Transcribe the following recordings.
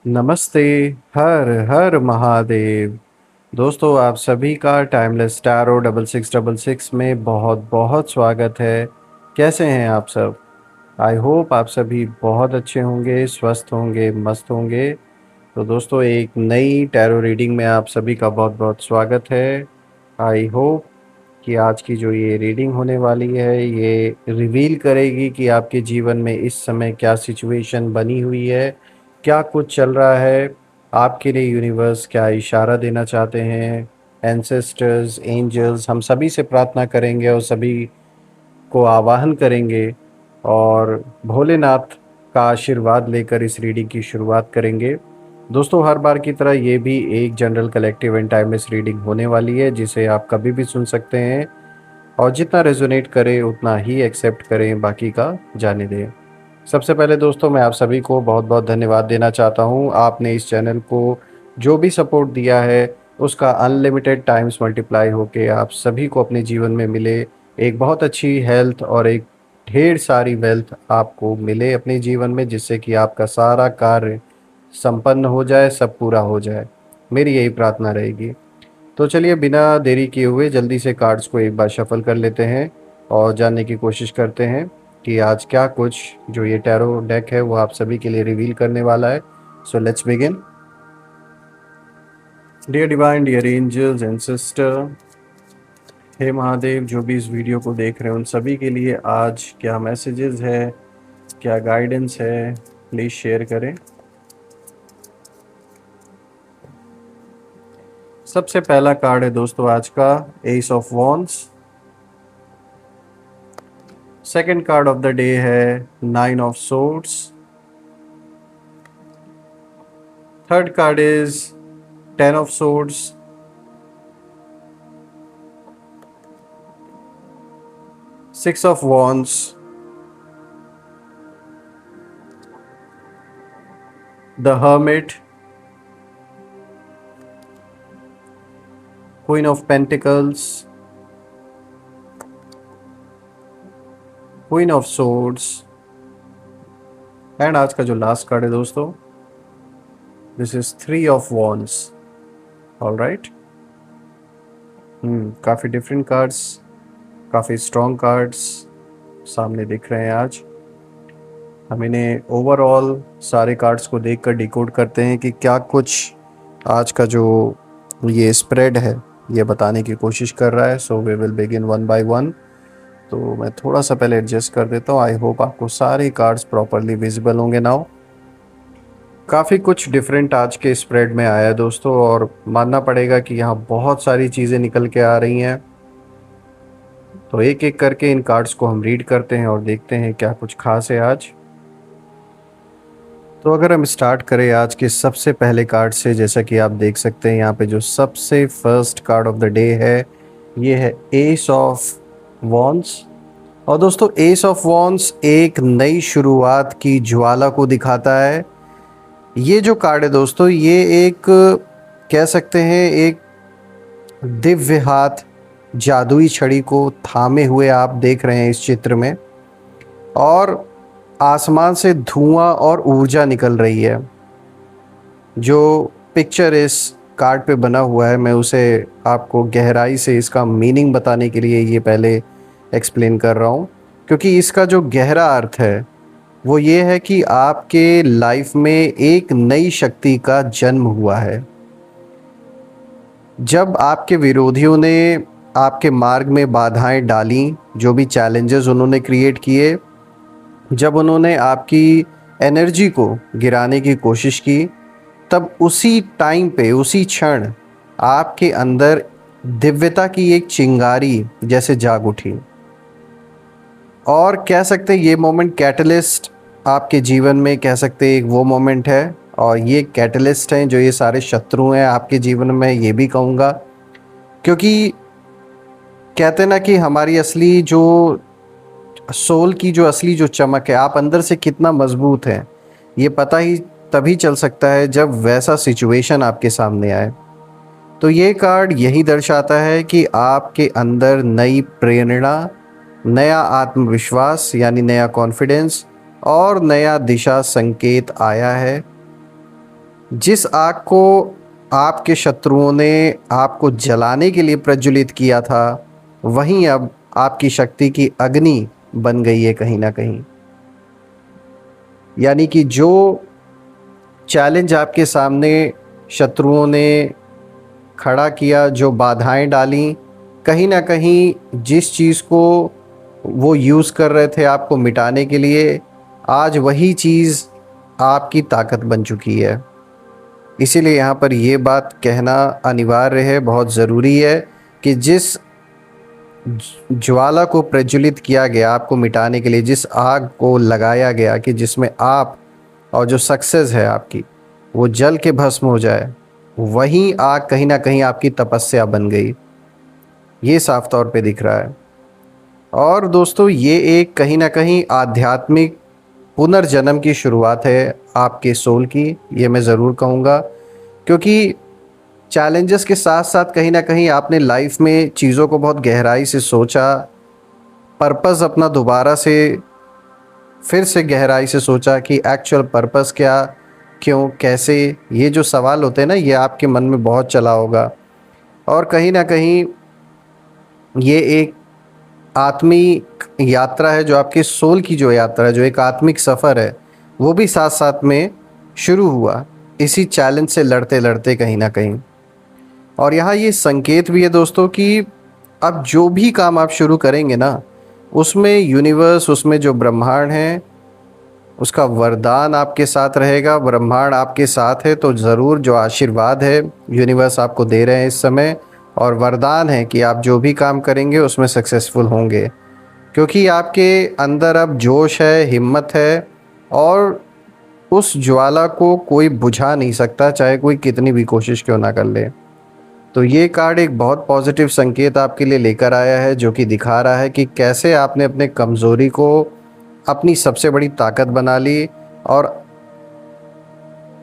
नमस्ते। हर हर महादेव। दोस्तों, आप सभी का टाइमलेस टैरो 6666 में बहुत बहुत स्वागत है। कैसे हैं आप सब? आई होप आप सभी बहुत अच्छे होंगे, स्वस्थ होंगे, मस्त होंगे। तो दोस्तों, एक नई टैरो रीडिंग में आप सभी का बहुत बहुत स्वागत है। आई होप कि आज की जो ये रीडिंग होने वाली है ये रिवील करेगी कि आपके जीवन में इस समय क्या सिचुएशन बनी हुई है, क्या कुछ चल रहा है, आपके लिए यूनिवर्स क्या इशारा देना चाहते हैं। एंसेस्टर्स, एंजल्स, हम सभी से प्रार्थना करेंगे और सभी को आवाहन करेंगे और भोलेनाथ का आशीर्वाद लेकर इस रीडिंग की शुरुआत करेंगे। दोस्तों, हर बार की तरह ये भी एक general collective and timeless reading होने वाली है जिसे आप कभी भी सुन सकते हैं और जितना रेजोनेट करे उतना ही एक्सेप्ट करें, बाकी का जाने दें। सबसे पहले दोस्तों, मैं आप सभी को बहुत बहुत धन्यवाद देना चाहता हूँ। आपने इस चैनल को जो भी सपोर्ट दिया है उसका अनलिमिटेड टाइम्स मल्टीप्लाई होके आप सभी को अपने जीवन में मिले, एक बहुत अच्छी हेल्थ और एक ढेर सारी वेल्थ आपको मिले अपने जीवन में, जिससे कि आपका सारा कार्य संपन्न हो जाए, सब पूरा हो जाए। मेरी यही प्रार्थना रहेगी। तो चलिए, बिना देरी किए हुए जल्दी से कार्ड्स को एक बार शफल कर लेते हैं और जानने की कोशिश करते हैं कि आज क्या कुछ जो ये टैरो डेक है वो आप सभी के लिए रिवील करने वाला है। So let's begin. Dear divine, dear angels and sister, हे महादेव, जो भी इस वीडियो को देख रहे हैं उन सभी के लिए आज क्या मैसेजेस है, क्या गाइडेंस है, प्लीज़ शेयर करें। सबसे पहला कार्ड है दोस्तों आज का ace of wands. Second card of the day है nine of swords. Third card is ten of swords. Six of wands, the hermit, queen of pentacles, queen of swords and आज का जो लास्ट कार्ड है दोस्तों, this is three of wands. All right. काफ़ी different cards, काफ़ी strong cards सामने दिख रहे हैं आज। हम इन्हें ओवरऑल सारे कार्ड्स को देखकर डिकोड करते हैं कि क्या कुछ आज का जो ये स्प्रेड है ये बताने की कोशिश कर रहा है। So we will begin one by one. तो मैं थोड़ा सा पहले एडजस्ट कर देता हूँ। आई होप आपको सारे कार्ड्स प्रॉपरली विजिबल होंगे नाउ। काफ़ी कुछ डिफरेंट आज के स्प्रेड में आया है दोस्तों, और मानना पड़ेगा कि यहाँ बहुत सारी चीज़ें निकल के आ रही हैं। तो एक एक करके इन कार्ड्स को हम रीड करते हैं और देखते हैं क्या कुछ खास है आज। तो अगर हम स्टार्ट करें आज के सबसे पहले कार्ड से, जैसा कि आप देख सकते हैं यहाँ पे जो सबसे first card of the day है ये है एस ऑफ वॉन्ड्स। और दोस्तों, एस ऑफ वॉन्ड्स एक नई शुरुआत की ज्वाला को दिखाता है। ये जो कार्ड है दोस्तों, ये एक कह सकते हैं एक दिव्य हाथ, जादुई छड़ी को थामे हुए आप देख रहे हैं इस चित्र में, और आसमान से धुआं और ऊर्जा निकल रही है। जो पिक्चर इस कार्ड पे बना हुआ है मैं उसे आपको गहराई से इसका मीनिंग बताने के लिए ये पहले एक्सप्लेन कर रहा हूँ, क्योंकि इसका जो गहरा अर्थ है वो ये है कि आपके लाइफ में एक नई शक्ति का जन्म हुआ है। जब आपके विरोधियों ने आपके मार्ग में बाधाएं डाली, जो भी चैलेंजेस उन्होंने क्रिएट किए, जब उन्होंने आपकी एनर्जी को गिराने की कोशिश की, तब उसी टाइम पे, उसी क्षण आपके अंदर दिव्यता की एक चिंगारी जैसे जाग उठी। और कह सकते हैं ये मोमेंट कैटलिस्ट आपके जीवन में, कह सकते हैं एक वो मोमेंट है, और ये कैटलिस्ट हैं जो ये सारे शत्रु हैं आपके जीवन में, ये भी कहूँगा। क्योंकि कहते हैं ना कि हमारी असली जो सोल की जो असली जो चमक है, आप अंदर से कितना मजबूत हैं ये पता ही तभी चल सकता है जब वैसा सिचुएशन आपके सामने आए। तो ये कार्ड यही दर्शाता है कि आपके अंदर नई प्रेरणा, नया आत्मविश्वास यानी नया कॉन्फिडेंस और नया दिशा संकेत आया है। जिस आग को आपके शत्रुओं ने आपको जलाने के लिए प्रज्वलित किया था, वहीं अब आपकी शक्ति की अग्नि बन गई है कहीं ना कहीं। यानी कि जो चैलेंज आपके सामने शत्रुओं ने खड़ा किया, जो बाधाएं डाली, कहीं ना कहीं जिस चीज़ को वो यूज़ कर रहे थे आपको मिटाने के लिए, आज वही चीज़ आपकी ताकत बन चुकी है। इसीलिए यहाँ पर ये बात कहना अनिवार्य है, बहुत ज़रूरी है कि जिस ज्वाला को प्रज्वलित किया गया आपको मिटाने के लिए, जिस आग को लगाया गया कि जिसमें आप और जो सक्सेस है आपकी वो जल के भस्म हो जाए, वही आग कहीं ना कहीं आपकी तपस्या बन गई। ये साफ तौर पे दिख रहा है। और दोस्तों, ये एक कहीं ना कहीं आध्यात्मिक पुनर्जन्म की शुरुआत है आपके सोल की, ये मैं ज़रूर कहूँगा। क्योंकि चैलेंजेस के साथ साथ कहीं ना कहीं आपने लाइफ में चीज़ों को बहुत गहराई से सोचा, पर्पस अपना दोबारा से फिर से गहराई से सोचा कि एक्चुअल पर्पस क्या, क्यों, कैसे। ये जो सवाल होते हैं ना, ये आपके मन में बहुत चला होगा। और कहीं ना कहीं ये एक आत्मिक यात्रा है, जो आपके सोल की जो यात्रा है, जो एक आत्मिक सफ़र है, वो भी साथ साथ में शुरू हुआ इसी चैलेंज से लड़ते लड़ते कहीं ना कहीं। और यहाँ ये संकेत भी है दोस्तों कि अब जो भी काम आप शुरू करेंगे ना, उसमें यूनिवर्स, उसमें जो ब्रह्मांड है, उसका वरदान आपके साथ रहेगा। ब्रह्मांड आपके साथ है तो ज़रूर जो आशीर्वाद है यूनिवर्स आपको दे रहे हैं इस समय, और वरदान है कि आप जो भी काम करेंगे उसमें सक्सेसफुल होंगे। क्योंकि आपके अंदर अब जोश है, हिम्मत है, और उस ज्वाला को कोई बुझा नहीं सकता, चाहे कोई कितनी भी कोशिश क्यों ना कर ले। तो ये कार्ड एक बहुत पॉजिटिव संकेत आपके लिए लेकर आया है, जो कि दिखा रहा है कि कैसे आपने अपने कमज़ोरी को अपनी सबसे बड़ी ताकत बना ली, और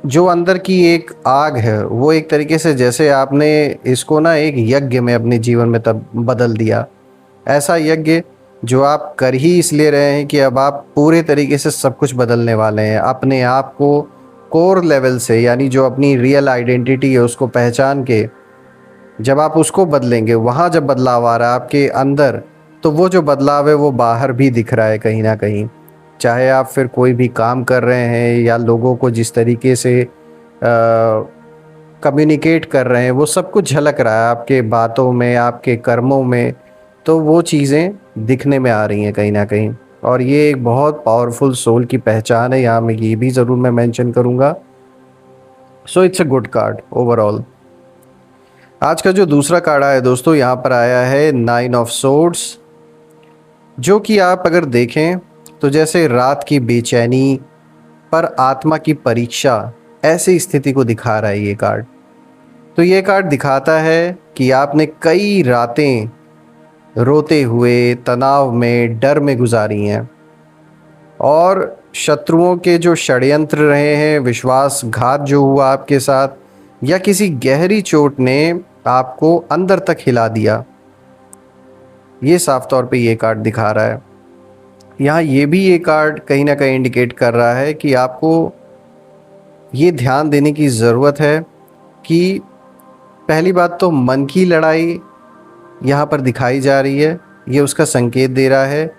जो अंदर की एक आग है वो एक तरीके से जैसे आपने इसको ना एक यज्ञ में अपने जीवन में तब बदल दिया। ऐसा यज्ञ जो आप कर ही इसलिए रहे हैं कि अब आप पूरे तरीके से सब कुछ बदलने वाले हैं। अपने आप को कोर लेवल से, यानी जो अपनी रियल आइडेंटिटी है उसको पहचान के जब आप उसको बदलेंगे, वहाँ जब बदलाव आ रहा है आपके अंदर, तो वो जो बदलाव है वो बाहर भी दिख रहा है कहीं ना कहीं। चाहे आप फिर कोई भी काम कर रहे हैं या लोगों को जिस तरीके से कम्युनिकेट कर रहे हैं, वो सब कुछ झलक रहा है आपके बातों में, आपके कर्मों में। तो वो चीज़ें दिखने में आ रही हैं कहीं ना कहीं। और ये एक बहुत पावरफुल सोल की पहचान है, यहाँ मैं ये भी ज़रूर मैं मेंशन करूँगा। So it's a good card overall. आज का जो दूसरा कार्ड आया है दोस्तों, यहाँ पर आया है 9 ऑफ सोर्ड्स, जो कि आप अगर देखें तो जैसे रात की बेचैनी पर आत्मा की परीक्षा, ऐसी स्थिति को दिखा रहा है ये कार्ड। तो ये कार्ड दिखाता है कि आपने कई रातें रोते हुए, तनाव में, डर में गुजारी हैं, और शत्रुओं के जो षड्यंत्र रहे हैं, विश्वासघात जो हुआ आपके साथ, या किसी गहरी चोट ने आपको अंदर तक हिला दिया, ये साफ तौर पे ये कार्ड दिखा रहा है। यहाँ ये भी ये कार्ड कहीं ना कहीं इंडिकेट कर रहा है कि आपको ये ध्यान देने की ज़रूरत है कि पहली बात तो मन की लड़ाई यहाँ पर दिखाई जा रही है, ये उसका संकेत दे रहा है।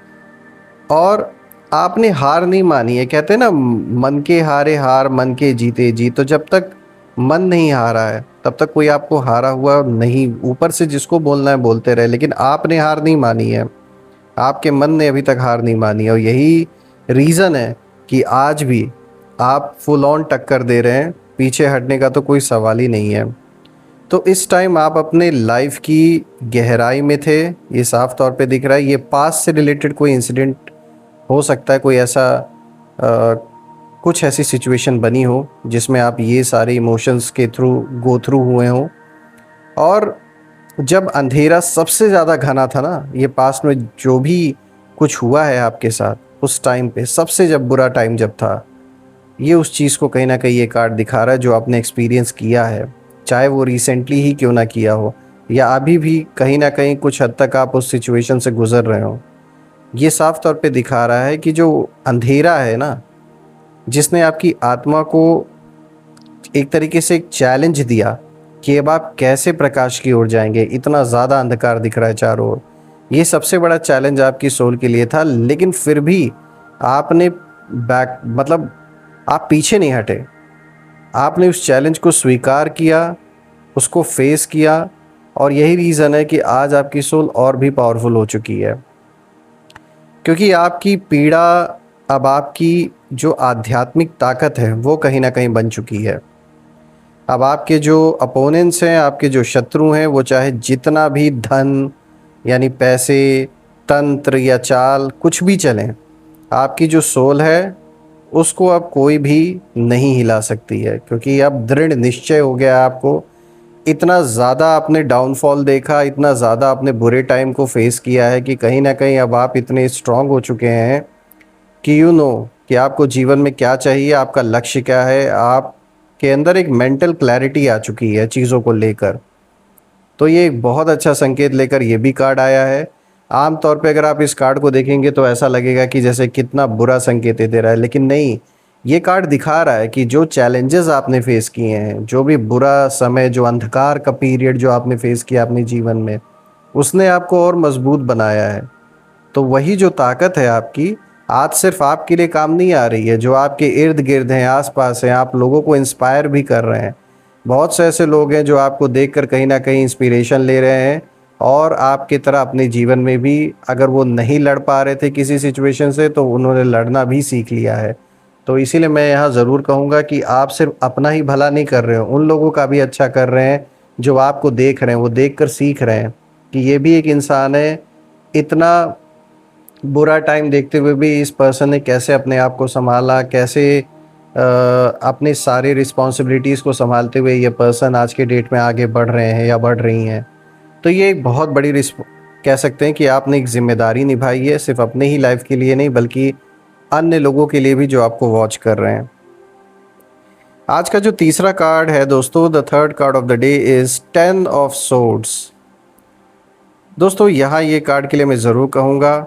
और आपने हार नहीं मानी है। कहते हैं ना, मन के हारे हार, मन के जीते जीत। तो जब तक मन नहीं हारा है तब तक कोई आपको हारा हुआ नहीं, ऊपर से जिसको बोलना है बोलते रहे, लेकिन आपने हार नहीं मानी है, आपके मन ने अभी तक हार नहीं मानी है। और यही रीज़न है कि आज भी आप फुल ऑन टक्कर दे रहे हैं, पीछे हटने का तो कोई सवाल ही नहीं है। तो इस टाइम आप अपने लाइफ की गहराई में थे, ये साफ तौर पे दिख रहा है। ये पास्ट से रिलेटेड कोई इंसिडेंट हो सकता है, कोई ऐसा कुछ ऐसी सिचुएशन बनी हो जिसमें आप ये सारे इमोशंस के थ्रू गो थ्रू हुए हों। और जब अंधेरा सबसे ज़्यादा घना था ना, ये पास्ट में जो भी कुछ हुआ है आपके साथ, उस टाइम पे सबसे जब बुरा टाइम जब था, ये उस चीज़ को कहीं ना कहीं ये कार्ड दिखा रहा है जो आपने एक्सपीरियंस किया है, चाहे वो रिसेंटली ही क्यों ना किया हो, या अभी भी कहीं ना कहीं कुछ हद तक आप उस सिचुएशन से गुजर रहे हो। ये साफ तौर पे दिखा रहा है कि जो अंधेरा है ना, जिसने आपकी आत्मा को एक तरीके से एक चैलेंज दिया कि अब आप कैसे प्रकाश की ओर जाएंगे, इतना ज़्यादा अंधकार दिख रहा है चारों ओर। ये सबसे बड़ा चैलेंज आपकी सोल के लिए था, लेकिन फिर भी आपने बैक मतलब आप पीछे नहीं हटे। आपने उस चैलेंज को स्वीकार किया, उसको फेस किया, और यही रीज़न है कि आज आपकी सोल और भी पावरफुल हो चुकी है। क्योंकि आपकी पीड़ा अब आपकी जो आध्यात्मिक ताकत है वो कहीं ना कहीं बन चुकी है। अब आपके जो अपोनेंट्स हैं, आपके जो शत्रु हैं, वो चाहे जितना भी धन यानी पैसे, तंत्र या चाल कुछ भी चलें, आपकी जो सोल है उसको अब कोई भी नहीं हिला सकती है। क्योंकि अब दृढ़ निश्चय हो गया है आपको। इतना ज़्यादा आपने डाउनफॉल देखा, इतना ज़्यादा आपने बुरे टाइम को फेस किया है कि कहीं ना कहीं अब आप इतने स्ट्रांग हो चुके हैं कि यू नो कि आपको जीवन में क्या चाहिए, आपका लक्ष्य क्या है। आपके अंदर एक मेंटल क्लैरिटी आ चुकी है चीज़ों को लेकर। तो ये एक बहुत अच्छा संकेत लेकर ये भी कार्ड आया है। आम तौर पे अगर आप इस कार्ड को देखेंगे तो ऐसा लगेगा कि जैसे कितना बुरा संकेत दे रहा है, लेकिन नहीं, ये कार्ड दिखा रहा है कि जो चैलेंजेस आपने फेस किए हैं, जो भी बुरा समय, जो अंधकार का पीरियड जो आपने फेस किया अपने जीवन में, उसने आपको और मजबूत बनाया है। तो वही जो ताकत है आपकी, आज सिर्फ आपके लिए काम नहीं आ रही है, जो आपके इर्द गिर्द हैं, आसपास हैं, आप लोगों को इंस्पायर भी कर रहे हैं। बहुत से ऐसे लोग हैं जो आपको देखकर कहीं ना कहीं इंस्पिरेशन ले रहे हैं, और आपकी तरह अपने जीवन में भी अगर वो नहीं लड़ पा रहे थे किसी सिचुएशन से, तो उन्होंने लड़ना भी सीख लिया है। तो इसीलिए मैं यहाँ ज़रूर कहूँगा कि आप सिर्फ अपना ही भला नहीं कर रहे हो, उन लोगों का भी अच्छा कर रहे हैं जो आपको देख रहे हैं। वो देख कर सीख रहे हैं कि ये भी एक इंसान है। इतना बुरा टाइम देखते हुए भी इस पर्सन ने कैसे अपने आप को संभाला, कैसे अपने सारे रिस्पॉन्सिबिलिटीज़ को संभालते हुए ये पर्सन आज के डेट में आगे बढ़ रहे हैं या बढ़ रही हैं। तो ये एक बहुत बड़ी कह सकते हैं कि आपने एक जिम्मेदारी निभाई है, सिर्फ अपने ही लाइफ के लिए नहीं बल्कि अन्य लोगों के लिए भी जो आपको वॉच कर रहे हैं। आज का जो तीसरा कार्ड है दोस्तों, the third card of the day is 10 of swords. दोस्तों यहाँ ये कार्ड के लिए मैं ज़रूर कहूँगा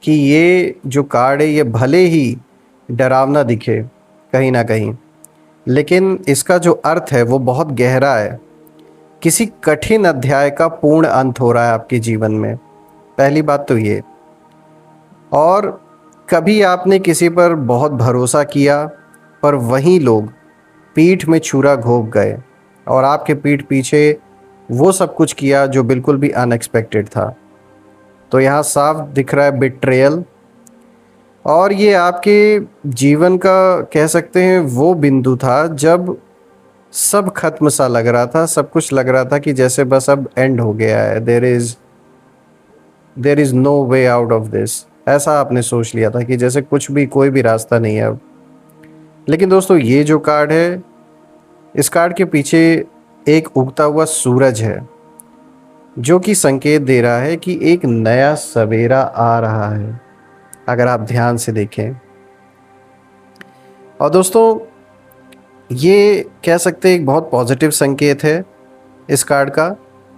कि ये जो कार्ड है ये भले ही डरावना दिखे कहीं ना कहीं, लेकिन इसका जो अर्थ है वो बहुत गहरा है। किसी कठिन अध्याय का पूर्ण अंत हो रहा है आपके जीवन में, पहली बात तो ये। और कभी आपने किसी पर बहुत भरोसा किया, पर वहीं लोग पीठ में छुरा घोंप गए और आपके पीठ पीछे वो सब कुछ किया जो बिल्कुल भी अनएक्सपेक्टेड था। तो यहाँ साफ दिख रहा है बिट्रेयल। और ये आपके जीवन का कह सकते हैं वो बिंदु था जब सब खत्म सा लग रहा था, सब कुछ लग रहा था कि जैसे बस अब एंड हो गया है, there is no way out of this. ऐसा आपने सोच लिया था कि जैसे कुछ भी, कोई भी रास्ता नहीं है अब। लेकिन दोस्तों ये जो कार्ड है, इस कार्ड के पीछे एक उगता हुआ सूरज है जो कि संकेत दे रहा है कि एक नया सवेरा आ रहा है, अगर आप ध्यान से देखें। और दोस्तों ये कह सकते हैं एक बहुत पॉजिटिव संकेत है इस कार्ड का,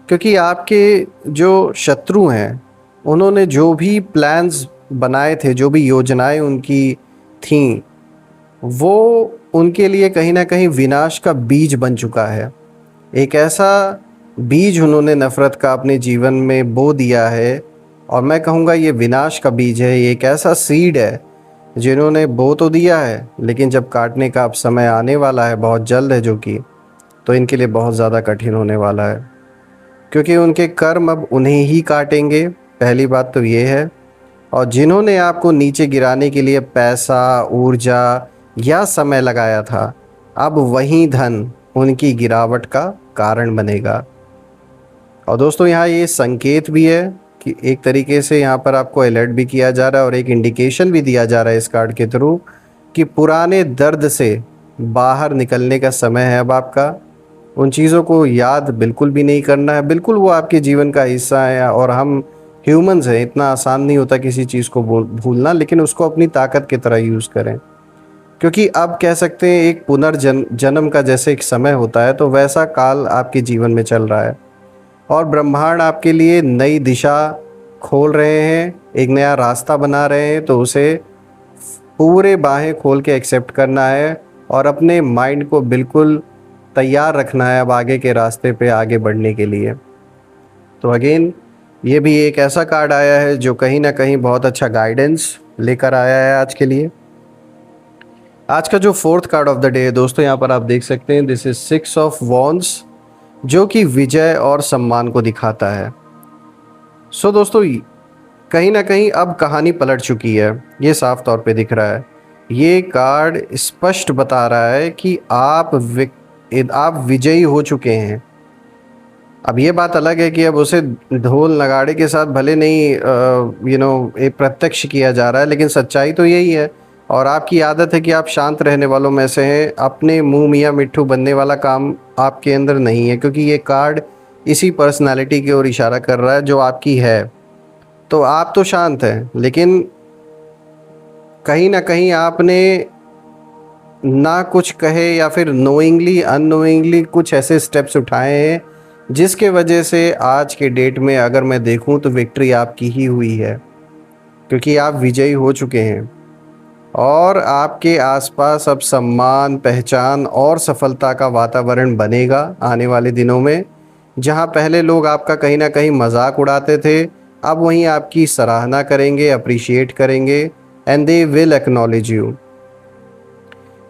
क्योंकि आपके जो शत्रु हैं उन्होंने जो भी प्लान्स बनाए थे, जो भी योजनाएं उनकी थीं, वो उनके लिए कहीं ना कहीं विनाश का बीज बन चुका है। एक ऐसा बीज उन्होंने नफ़रत का अपने जीवन में बो दिया है, और मैं कहूँगा ये विनाश का बीज है। ये एक ऐसा सीड है जिन्होंने बो तो दिया है, लेकिन जब काटने का अब समय आने वाला है, बहुत जल्द है जो कि, तो इनके लिए बहुत ज़्यादा कठिन होने वाला है, क्योंकि उनके कर्म अब उन्हें ही काटेंगे। पहली बात तो ये है। और जिन्होंने आपको नीचे गिराने के लिए पैसा, ऊर्जा या समय लगाया था, अब वही धन उनकी गिरावट का कारण बनेगा। और दोस्तों यहाँ ये संकेत भी है कि एक तरीके से यहाँ पर आपको अलर्ट भी किया जा रहा है और एक इंडिकेशन भी दिया जा रहा है इस कार्ड के थ्रू कि पुराने दर्द से बाहर निकलने का समय है अब आपका। उन चीज़ों को याद बिल्कुल भी नहीं करना है, बिल्कुल वो आपके जीवन का हिस्सा है। और हम ह्यूमंस हैं, इतना आसान नहीं होता किसी चीज़ को भूलना, लेकिन उसको अपनी ताकत की तरह यूज़ करें। क्योंकि अब कह सकते हैं एक पुनर्जन्म का जैसे एक समय होता है, तो वैसा काल आपके जीवन में चल रहा है। और ब्रह्मांड आपके लिए नई दिशा खोल रहे हैं, एक नया रास्ता बना रहे हैं, तो उसे पूरे बाहें खोल के एक्सेप्ट करना है और अपने माइंड को बिल्कुल तैयार रखना है अब आगे के रास्ते पे आगे बढ़ने के लिए। तो अगेन ये भी एक ऐसा कार्ड आया है जो कहीं ना कहीं बहुत अच्छा गाइडेंस लेकर आया है आज के लिए। आज का जो fourth card of the day है दोस्तों, यहाँ पर आप देख सकते हैं, दिस इज 6 ऑफ वॉन्ड्स, जो कि विजय और सम्मान को दिखाता है। सो दोस्तों, कहीं ना कहीं अब कहानी पलट चुकी है, ये साफ तौर पे दिख रहा है। ये कार्ड स्पष्ट बता रहा है कि आप विजयी हो चुके हैं। अब ये बात अलग है कि अब उसे ढोल नगाड़े के साथ भले नहीं एक प्रत्यक्ष किया जा रहा है, लेकिन सच्चाई तो यही है। और आपकी आदत है कि आप शांत रहने वालों में से हैं, अपने मुंह मियाँ मिट्ठू बनने वाला काम आपके अंदर नहीं है, क्योंकि ये कार्ड इसी पर्सनालिटी की ओर इशारा कर रहा है जो आपकी है। तो आप तो शांत हैं, लेकिन कहीं ना कहीं आपने ना कुछ कहे या फिर नोइंगली अननोइंगली कुछ ऐसे स्टेप्स उठाए हैं जिसके वजह से आज के डेट में अगर मैं देखूं तो विक्ट्री आपकी ही हुई है, क्योंकि आप विजयी हो चुके हैं। और आपके आसपास अब सम्मान, पहचान और सफलता का वातावरण बनेगा आने वाले दिनों में। जहां पहले लोग आपका कहीं ना कहीं मजाक उड़ाते थे, अब वहीं आपकी सराहना करेंगे, अप्रिशिएट करेंगे, and they will acknowledge you.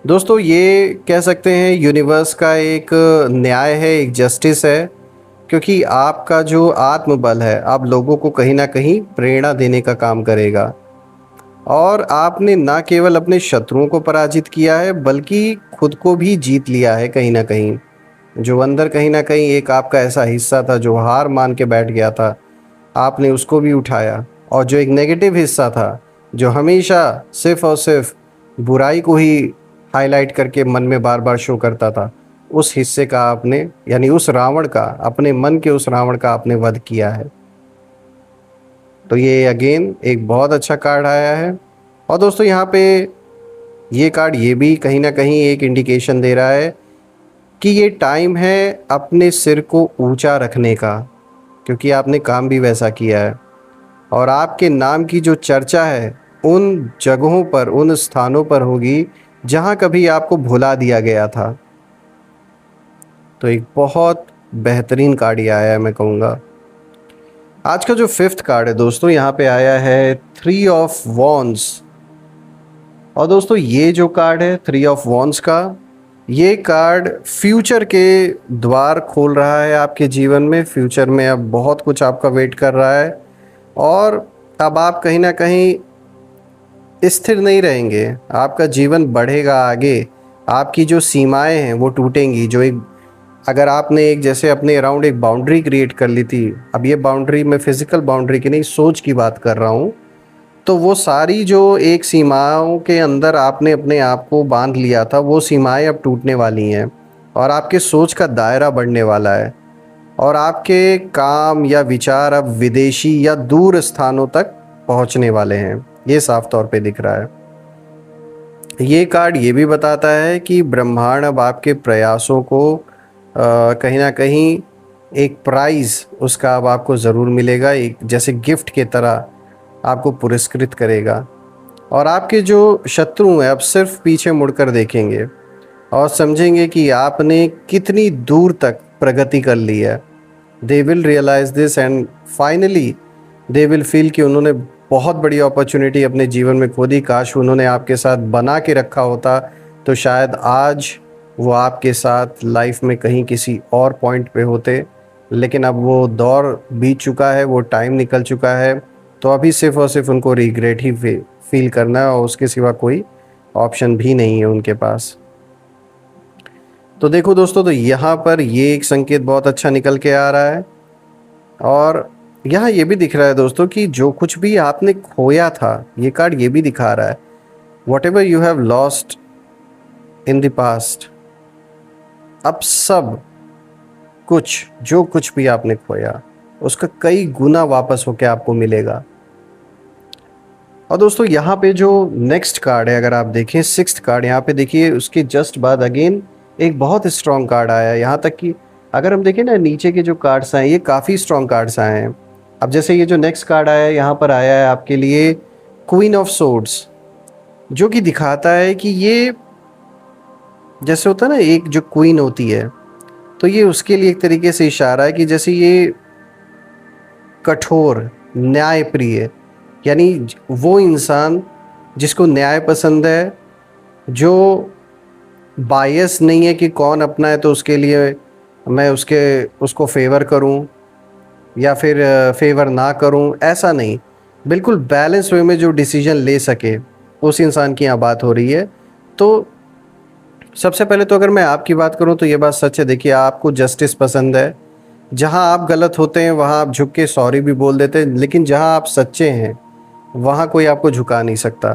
दोस्तों, ये कह सकते हैं यूनिवर्स का एक न्याय है, एक जस्टिस है, क्योंकि आपका जो आत्मबल है आप लोगों को कहीं ना कहीं प्रेरणा देने का काम करेगा। और आपने ना केवल अपने शत्रुओं को पराजित किया है, बल्कि खुद को भी जीत लिया है कहीं ना कहीं। जो अंदर कहीं ना कहीं एक आपका ऐसा हिस्सा था जो हार मान के बैठ गया था, आपने उसको भी उठाया। और जो एक नेगेटिव हिस्सा था जो हमेशा सिर्फ और सिर्फ बुराई को ही हाईलाइट करके मन में बार बार शो करता था, उस हिस्से का आपने, यानी उस रावण का, अपने मन के उस रावण का आपने वध किया है। तो ये अगेन एक बहुत अच्छा कार्ड आया है। और दोस्तों, यहाँ पे ये कार्ड ये भी कहीं ना कहीं एक इंडिकेशन दे रहा है कि ये टाइम है अपने सिर को ऊंचा रखने का, क्योंकि आपने काम भी वैसा किया है। और आपके नाम की जो चर्चा है उन जगहों पर, उन स्थानों पर होगी जहाँ कभी आपको भुला दिया गया था। तो एक बहुत बेहतरीन कार्ड ये आया है, मैं कहूँगा। आज का जो फिफ्थ कार्ड है दोस्तों, यहाँ पे आया है 3 ऑफ वॉन्ड्स। और दोस्तों, ये जो कार्ड है 3 ऑफ वॉन्ड्स का, ये कार्ड फ्यूचर के द्वार खोल रहा है आपके जीवन में। फ्यूचर में अब बहुत कुछ आपका वेट कर रहा है, और अब आप कहीं ना कहीं स्थिर नहीं रहेंगे, आपका जीवन बढ़ेगा आगे। आपकी जो सीमाएं हैं वो टूटेंगी। जो एक, अगर आपने एक जैसे अपने अराउंड एक बाउंड्री क्रिएट कर ली थी, अब ये बाउंड्री, मैं फिजिकल बाउंड्री की नहीं, सोच की बात कर रहा हूँ, तो वो सारी जो एक सीमाओं के अंदर आपने अपने आप को बांध लिया था, वो सीमाएं अब टूटने वाली हैं, और आपके सोच का दायरा बढ़ने वाला है। और आपके काम या विचार अब विदेशी या दूर स्थानों तक पहुंचने वाले हैं, ये साफ तौर पे दिख रहा है। ये कार्ड ये भी बताता है कि ब्रह्मांड अब आपके प्रयासों को कहीं ना कहीं एक प्राइज़ उसका अब आपको ज़रूर मिलेगा, एक जैसे गिफ्ट के तरह आपको पुरस्कृत करेगा। और आपके जो शत्रु हैं अब सिर्फ पीछे मुड़कर देखेंगे और समझेंगे कि आपने कितनी दूर तक प्रगति कर ली है। They will realise this, and finally they will feel कि उन्होंने बहुत बड़ी अपॉर्चुनिटी अपने जीवन में खो दी। काश उन्होंने आपके साथ बना के रखा होता, तो शायद आज वो आपके साथ लाइफ में कहीं किसी और पॉइंट पे होते। लेकिन अब वो दौर बीत चुका है, वो टाइम निकल चुका है। तो अभी सिर्फ और सिर्फ उनको रिग्रेट ही फील करना है, और उसके सिवा कोई ऑप्शन भी नहीं है उनके पास। तो देखो दोस्तों, तो यहाँ पर ये एक संकेत बहुत अच्छा निकल के आ रहा है। और यहाँ ये भी दिख रहा है दोस्तों कि जो कुछ भी आपने खोया था, ये कार्ड ये भी दिखा रहा है, what ever you have lost in the past, अब सब कुछ, जो कुछ भी आपने खोया, उसका कई गुना वापस होके आपको मिलेगा। और दोस्तों, यहाँ पे जो नेक्स्ट कार्ड है, अगर आप देखें 6th कार्ड, यहाँ पे देखिए उसके जस्ट बाद अगेन एक बहुत स्ट्रॉन्ग कार्ड आया है। यहाँ तक कि अगर हम देखें ना, नीचे के जो कार्ड्स आए, ये काफ़ी स्ट्रॉन्ग कार्ड्स आए हैं। अब जैसे ये जो नेक्स्ट कार्ड आया है, यहाँ पर आया है आपके लिए क्वीन ऑफ सोर्ड्स, जो कि दिखाता है कि ये जैसे होता है ना, एक जो क्वीन होती है, तो ये उसके लिए एक तरीके से इशारा है कि जैसे ये कठोर, न्यायप्रिय, यानी वो इंसान जिसको न्याय पसंद है, जो बायस नहीं है कि कौन अपना है तो उसके लिए मैं उसको फेवर करूं या फिर फेवर ना करूं, ऐसा नहीं। बिल्कुल बैलेंस वे में जो डिसीजन ले सके, उस इंसान की यहाँ बात हो रही है। तो सबसे पहले तो अगर मैं आपकी बात करूं तो ये बात सच है। देखिए, आपको जस्टिस पसंद है। जहां आप गलत होते हैं वहां आप झुक के सॉरी भी बोल देते हैं, लेकिन जहां आप सच्चे हैं वहां कोई आपको झुका नहीं सकता।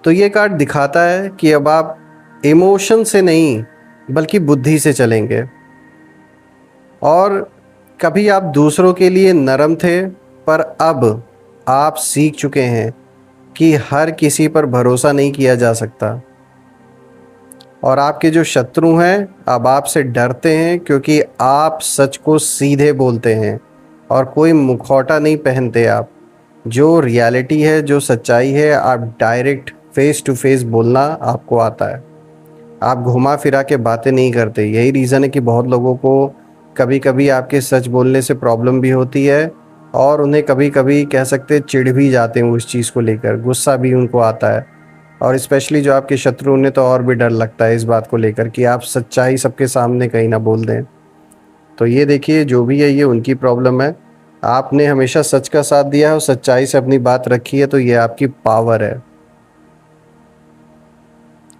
तो ये कार्ड दिखाता है कि अब आप इमोशन से नहीं बल्कि बुद्धि से चलेंगे। और कभी आप दूसरों के लिए नरम थे, पर अब आप सीख चुके हैं कि हर किसी पर भरोसा नहीं किया जा सकता। और आपके जो शत्रु हैं अब आपसे डरते हैं, क्योंकि आप सच को सीधे बोलते हैं और कोई मुखौटा नहीं पहनते। आप जो रियलिटी है, जो सच्चाई है, आप डायरेक्ट फेस टू फेस बोलना आपको आता है। आप घुमा फिरा के बातें नहीं करते। यही रीज़न है कि बहुत लोगों को कभी कभी आपके सच बोलने से प्रॉब्लम भी होती है, और उन्हें कभी कभी कह सकते चिढ़ भी जाते हैं उस चीज़ को लेकर, गुस्सा भी उनको आता है। और स्पेशली जो आपके शत्रु, उन्हें तो और भी डर लगता है इस बात को लेकर कि आप सच्चाई सबके सामने कहीं ना बोल दें। तो ये देखिए, जो भी है ये उनकी प्रॉब्लम है। आपने हमेशा सच का साथ दिया है और सच्चाई से अपनी बात रखी है, तो ये आपकी पावर है।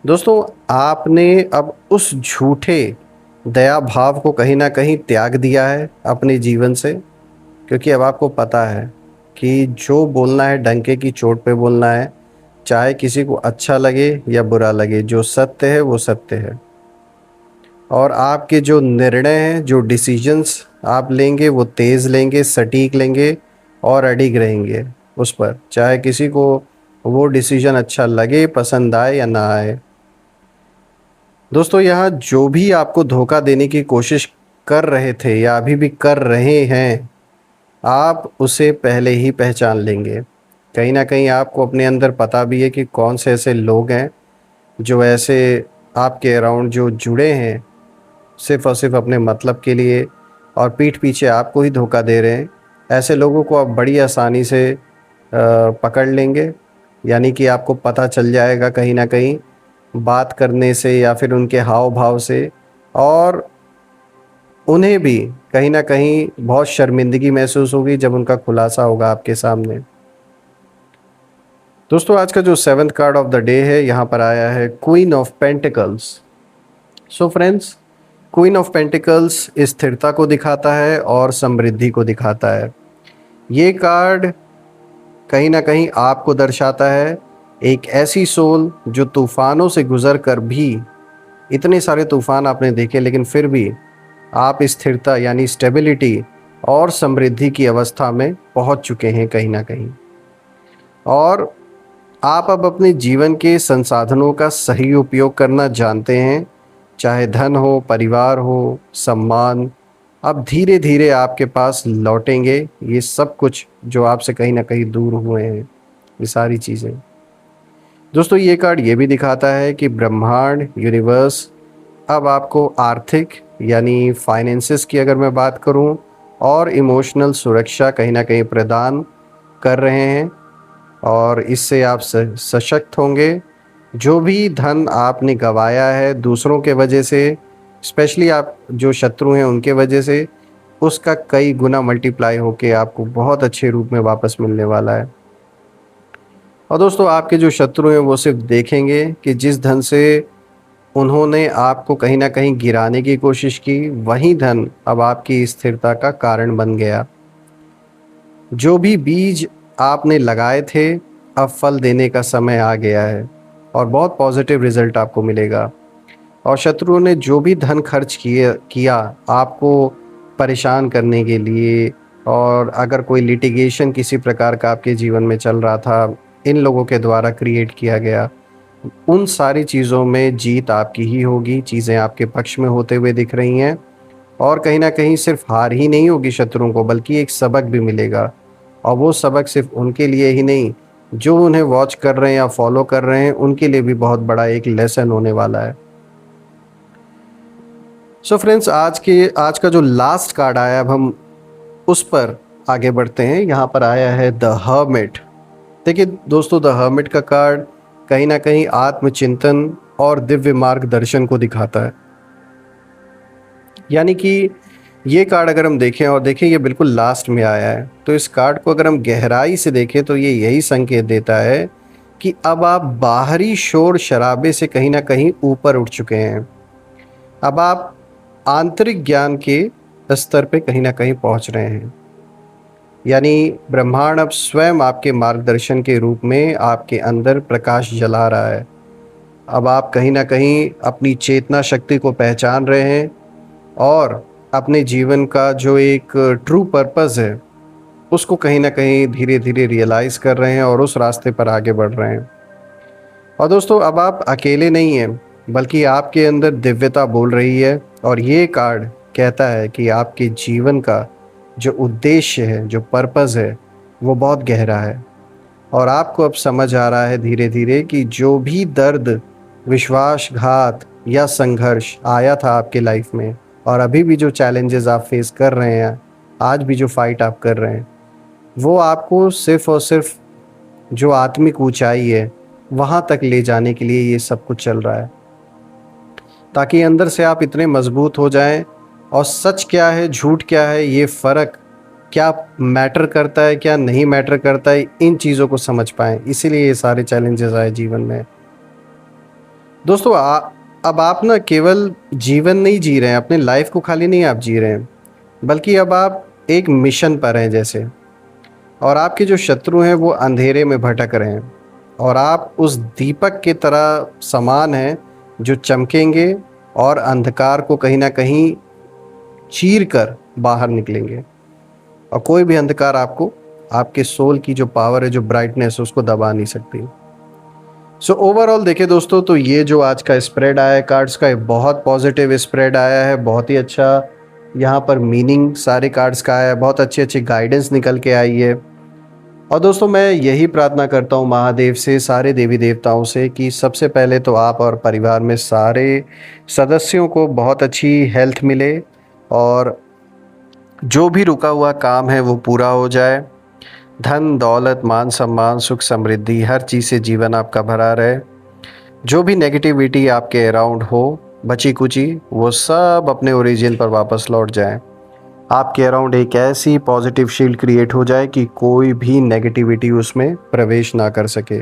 दोस्तों, आपने अब उस झूठे दया भाव को कहीं ना कहीं त्याग दिया है अपने जीवन से, क्योंकि अब आपको पता है कि जो बोलना है डंके की चोट पे बोलना है, चाहे किसी को अच्छा लगे या बुरा लगे। जो सत्य है वो सत्य है। और आपके जो निर्णय हैं, जो डिसीजंस आप लेंगे, वो तेज़ लेंगे, सटीक लेंगे और अडिग रहेंगे उस पर, चाहे किसी को वो डिसीजन अच्छा लगे, पसंद आए या ना आए। दोस्तों, यहाँ जो भी आपको धोखा देने की कोशिश कर रहे थे या अभी भी कर रहे हैं, आप उसे पहले ही पहचान लेंगे। कहीं ना कहीं आपको अपने अंदर पता भी है कि कौन से ऐसे लोग हैं जो ऐसे आपके अराउंड जो जुड़े हैं सिर्फ़ और सिर्फ अपने मतलब के लिए, और पीठ पीछे आपको ही धोखा दे रहे हैं। ऐसे लोगों को आप बड़ी आसानी से पकड़ लेंगे। यानी कि आपको पता चल जाएगा कहीं ना कहीं बात करने से या फिर उनके हाव भाव से। और उन्हें भी कहीं ना कहीं बहुत शर्मिंदगी महसूस होगी जब उनका खुलासा होगा आपके सामने। दोस्तों, आज का जो seventh card of the day है, यहाँ पर आया है queen of pentacles. So friends, queen of pentacles स्थिरता को दिखाता है और समृद्धि को दिखाता है। ये कार्ड कहीं ना कहीं आपको दर्शाता है एक ऐसी सोल जो तूफानों से गुजर कर भी, इतने सारे तूफान आपने देखे लेकिन फिर भी आप स्थिरता यानी स्टेबिलिटी और समृद्धि की अवस्था में पहुंच चुके हैं कहीं ना कहीं। और आप अब अपने जीवन के संसाधनों का सही उपयोग करना जानते हैं, चाहे धन हो, परिवार हो, सम्मान। अब धीरे धीरे आपके पास लौटेंगे ये सब कुछ जो आपसे कहीं ना कहीं दूर हुए हैं, ये सारी चीज़ें। दोस्तों, ये कार्ड ये भी दिखाता है कि ब्रह्मांड, यूनिवर्स अब आपको आर्थिक यानी फाइनेंसेस की अगर मैं बात करूं, और इमोशनल सुरक्षा कहीं ना कहीं प्रदान कर रहे हैं। और इससे आप सशक्त होंगे। जो भी धन आपने गंवाया है दूसरों के वजह से, स्पेशली आप जो शत्रु हैं उनके वजह से, उसका कई गुना मल्टीप्लाई होके आपको बहुत अच्छे रूप में वापस मिलने वाला है। और दोस्तों, आपके जो शत्रु हैं वो सिर्फ देखेंगे कि जिस धन से उन्होंने आपको कहीं ना कहीं गिराने की कोशिश की, वही धन अब आपकी स्थिरता का कारण बन गया। जो भी बीज आपने लगाए थे, अब फल देने का समय आ गया है और बहुत पॉजिटिव रिजल्ट आपको मिलेगा। और शत्रुओं ने जो भी धन खर्च किया आपको परेशान करने के लिए, और अगर कोई लिटिगेशन किसी प्रकार का आपके जीवन में चल रहा था, इन लोगों के द्वारा क्रिएट किया गया, उन सारी चीज़ों में जीत आपकी ही होगी। चीज़ें आपके पक्ष में होते हुए दिख रही हैं। और कहीं ना कहीं सिर्फ हार ही नहीं होगी शत्रुओं को, बल्कि एक सबक भी मिलेगा। और वो सबक सिर्फ उनके लिए ही नहीं, जो उन्हें वॉच कर रहे हैं या फॉलो कर रहे हैं, उनके लिए भी बहुत बड़ा एक लेसन होने वाला है। सो फ्रेंड्स, आज का जो लास्ट कार्ड आया, अब हम उस पर आगे बढ़ते हैं। यहाँ पर आया है द हर्मिट। देखिए दोस्तों, द हर्मिट का कार्ड कहीं ना कहीं आत्मचिंतन और दिव्य मार्गदर्शन को दिखाता है। यानी कि ये कार्ड अगर हम देखें, और देखें ये बिल्कुल लास्ट में आया है, तो इस कार्ड को अगर हम गहराई से देखें तो ये यही संकेत देता है कि अब आप बाहरी शोर शराबे से कहीं ना कहीं ऊपर उठ चुके हैं। अब आप आंतरिक ज्ञान के स्तर पे कहीं ना कहीं पहुंच रहे हैं। यानी ब्रह्मांड अब स्वयं आपके मार्गदर्शन के रूप में आपके अंदर प्रकाश जला रहा है। अब आप कहीं ना कहीं अपनी चेतना शक्ति को पहचान रहे हैं और अपने जीवन का जो एक ट्रू पर्पस है उसको कहीं ना कहीं धीरे धीरे रियलाइज़ कर रहे हैं और उस रास्ते पर आगे बढ़ रहे हैं। और दोस्तों, अब आप अकेले नहीं हैं, बल्कि आपके अंदर दिव्यता बोल रही है। और ये कार्ड कहता है कि आपके जीवन का जो उद्देश्य है, जो पर्पस है, वो बहुत गहरा है। और आपको अब समझ आ रहा है धीरे धीरे कि जो भी दर्द, विश्वासघात या संघर्ष आया था आपके लाइफ में, और अभी भी जो चैलेंजेस आप फेस कर रहे हैं, आज भी जो फाइट आप कर रहे हैं, वो आपको सिर्फ और सिर्फ जो आत्मिक ऊंचाई है वहाँ तक ले जाने के लिए ये सब कुछ चल रहा है, ताकि अंदर से आप इतने मजबूत हो जाएं और सच क्या है, झूठ क्या है, ये फ़र्क क्या मैटर करता है, क्या नहीं मैटर करता है, इन चीज़ों को समझ पाएँ। इसीलिए ये सारे चैलेंजेस आए जीवन में। दोस्तों, अब आप ना केवल जीवन नहीं जी रहे हैं, अपने लाइफ को खाली नहीं आप जी रहे हैं, बल्कि अब आप एक मिशन पर हैं जैसे। और आपके जो शत्रु हैं वो अंधेरे में भटक रहे हैं, और आप उस दीपक की तरह समान हैं जो चमकेंगे और अंधकार को कहीं ना कहीं चीर कर बाहर निकलेंगे। और कोई भी अंधकार आपको, आपके सोल की जो पावर है, जो ब्राइटनेस है, उसको दबा नहीं सकती। सो ओवरऑल देखें दोस्तों, तो ये जो आज का स्प्रेड आया है कार्ड्स का, ये बहुत पॉजिटिव स्प्रेड आया है। बहुत ही अच्छा यहाँ पर मीनिंग सारे कार्ड्स का आया है, बहुत अच्छी अच्छी गाइडेंस निकल के आई है। और दोस्तों, मैं यही प्रार्थना करता हूँ महादेव से, सारे देवी देवताओं से, कि सबसे पहले तो आप और परिवार में सारे सदस्यों को बहुत अच्छी हेल्थ मिले, और जो भी रुका हुआ काम है वो पूरा हो जाए। धन दौलत, मान सम्मान, सुख समृद्धि, हर चीज़ से जीवन आपका भरा रहे। जो भी नेगेटिविटी आपके अराउंड हो, बची कुची, वो सब अपने ओरिजिन पर वापस लौट जाए। आपके अराउंड एक ऐसी पॉजिटिव शील्ड क्रिएट हो जाए कि कोई भी नेगेटिविटी उसमें प्रवेश ना कर सके।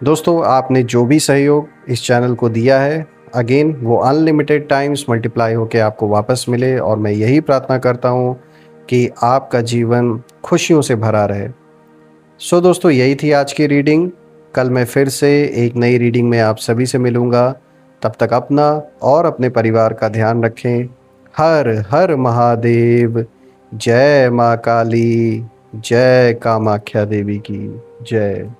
दोस्तों, आपने जो भी सहयोग इस चैनल को दिया है, अगेन वो अनलिमिटेड टाइम्स मल्टीप्लाई होके आपको वापस मिले। और मैं यही प्रार्थना करता हूँ कि आपका जीवन खुशियों से भरा रहे। सो दोस्तों, यही थी आज की रीडिंग। कल मैं फिर से एक नई रीडिंग में आप सभी से मिलूँगा। तब तक अपना और अपने परिवार का ध्यान रखें। हर हर महादेव। जय माँ काली, जय कामाख्या देवी की जय।